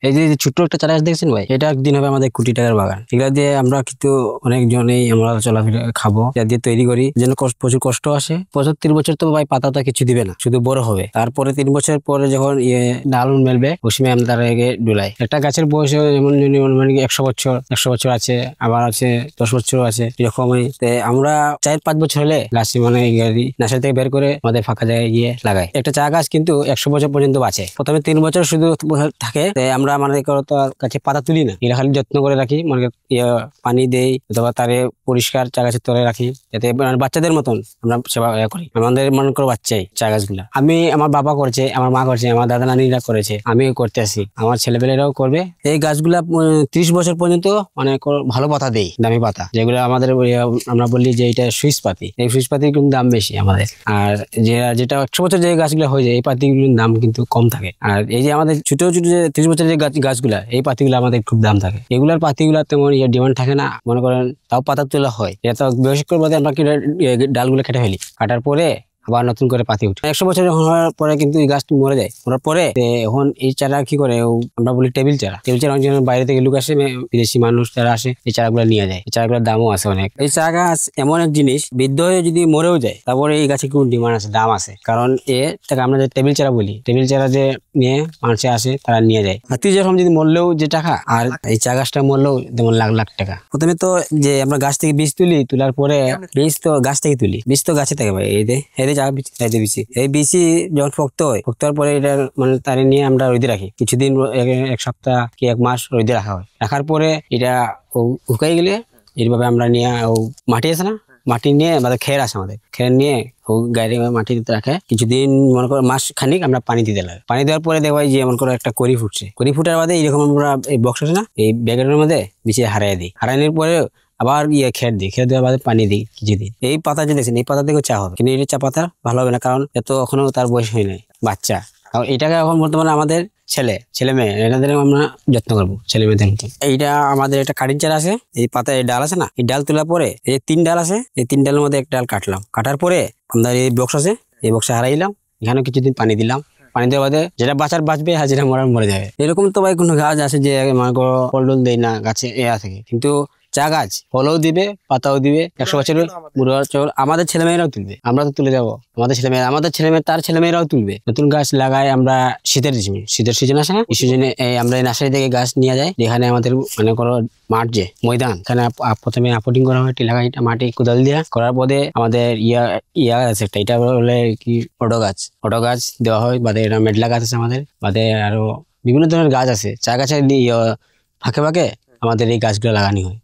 এই যে ছোট্ট একটা চারা গাছ দেখছেন ভাই, এটা একদিন হবে আমাদের কোটি টাকার বাগান। এগুলা দিয়ে আমরা কিন্তু অনেকজনেই আমরা চলাফেরা খাবো, এটা দিয়ে তৈরি করি, যেন প্রচুর কষ্ট আসে। 75 বছর তো ভাই পাতাটা কিছু দিবে না, শুধু বড় হবে। তারপরে 3 বছর পরে যখন ডাল মেলবে, ওই সময় আমরা তার আগে ডুলাই। একটা গাছের বয়স যেমন 100 বছর আছে, আবার আছে 10 বছর আছে, এরকমই। আমরা 4-5 বছর হলে গাছ মানে নার্সারি থেকে বের করে আমাদের ফাঁকা জায়গায় গিয়ে লাগাই। একটা চা গাছ কিন্তু 100 বছর পর্যন্ত বাঁচে। প্রথমে 3 বছর শুধু থাকে, আমরা মানে গাছে পাতা তুলি না, এরা খালি যত্ন করে রাখি, মানে পানি দেই অথবা তারে পরিষ্কার চা গাছের তলে রাখি, যাতে বাচ্চাদের মতন আমরা সেবা করি। আমাদের মনে করো বাচ্চাই চা গাছগুলা। আমি, আমার বাবা করছে, আমার মা করছে, আমার দাদা নানিরা করেছে, আমিও করতে আসি, আমার ছেলেপেলেরাও করবে। এই গাছগুলা 30 বছর পর্যন্ত মানে ভালো পাতা দেই, দামি পাতা, যেগুলো আমাদের আমরা বলি যে এটা সুইস পাতি। এই সুইস পাতির কিন্তু দাম বেশি আমাদের। আর যেটা 100 বছর যে গাছগুলো হয়ে যায়, এই পাতিগুলোর দাম কিন্তু কম থাকে। আর এই যে আমাদের ছোট ছোট যে 30 বছরের যে গাছগুলা, এই পাতিগুলো আমাদের খুব দাম থাকে। এগুলার পাতিগুলা তেমন ডিমান্ড থাকে না, মনে করেন তাও পাতা তোলা হয়। এটা তো বয়স্কর মধ্যে আমরা কি ডালগুলো কেটে ফেলি, কাটার পরে আবার নতুন করে পাতি উঠে। 100 বছর হওয়ার পরে কিন্তু এই গাছটি মরে যায়। মরার পরে এখন এই চারা কি করে, আমরা বলি টেবিল চারা। অনেক বাইরে থেকে লোক আসে, বিদেশি মানুষ যারা আসে, এই চারাগুলো নিয়ে যায়। এই চারাগুলোর দামও আছে অনেক। এই চা গাছ এমন এক জিনিস, বৃদ্ধ হয়ে যদি মরেও যায়, তারপরে এই গাছে খুব ডিমান্ড আছে, দাম আছে। কারণ আমরা যে টেবিল চারা বলি, টেবিল চারা যে নিয়ে মানুষে আসে, তারা নিয়ে যায়। হাতি যেরকম যদি মরলেও যে টাকা, আর এই চা গাছটা মরলেও যেমন লাখ লাখ টাকা। প্রথমে তো যে আমরা গাছ থেকে বীজ তুলি, তোলার পরে বীজ তো গাছ থেকে তুলি, বীজ তো গাছে থাকে ভাই। এই বিচি যখন পোক্ত হওয়ার পরে এটা মানে তারে নিয়ে আমরা রোদে রাখি কিছুদিন, 1 সপ্তাহ কি 1 মাস রোদে রাখা হয়। রাখার পরে এটা শুকাই গেলে এইভাবে আমরা নিয়ে মাটি আছে না, মাটি নিয়ে আমাদের খের আছে, আমাদের খের নিয়ে গাড়ি মাটি দিতে রাখে কিছুদিন, মনে করো মাস খানিক আমরা পানি দিতে লাগে। পানি দেওয়ার পরে দেখবো যে মনে করো একটা কড়ি ফুটছে, কড়ি ফুটার বাদে এরকম আমরা এই বক্স আছে না, এই ব্যাগের মধ্যে বিছিয়ে হারাই দিই। হারানোর পরে আবার খের দিই, খের দেওয়ার বাদে পানি দিই কিছুদিন। এই পাতা যে দেখছেন, এই পাতা থেকে চা হবে, কিন্তু এই চা পাতা ভালো হবে না, কারণ এত এখনো তার বয়স হয় নাই, বাচ্চা। কারণ এটাকে এখন বর্তমানে আমাদের ছেলে মেয়ে এনাদের আমরা যত্ন করবো, ছেলে মেয়েদের মতো। এইটা আমাদের একটা কাটিং চারা আছে, এই পাতায় ডাল আছে না, এই ডাল তোলার পরে এই 3 ডাল আছে, এই 3 ডালের মধ্যে 1 ডাল কাটলাম, কাটার পরে আমাদের এই বক্স আছে, এই বক্সে হারাইলাম, এখানে কিছুদিন পানি দিলাম। পানি দেওয়ার বাদে যেটা বাঁচবে আর যেটা মরে যাবে। এরকম তো ভাই কোনো গাছ আছে যে মনে করো ফল টল দেয় না, গাছে থাকে, কিন্তু চা গাছ ফলও দিবে, পাতাও দিবে, 100 বছরের বুড়ো চল আমাদের ছেলেমেয়েরাও তুলবে, আমরা তো তুলে যাবো, আমাদের ছেলেমেয়ে তার ছেলেমেয়েরাও তুলবে। নতুন গাছ লাগায় আমরা শীতের সিজন আসে না, এই সিজনে আমরা নার্সারি থেকে গাছ নিয়ে যাই, যেখানে আমাদের মনে করো মাঠ যে ময়দান, এখানে প্রথমে আপোর্টিং করা হয়, টিলাগাই মাটি কোদাল দিয়া করার পরে আমাদের ইয়া আছে একটা, এটা বলে কি অটো গাছ দেওয়া হয়, বাদে এটা মেডলা গাছ আছে আমাদের, বাদে আরো বিভিন্ন ধরনের গাছ আছে। চা গাছের ফাঁকে ফাঁকে আমাদের এই গাছগুলো লাগানো হয়।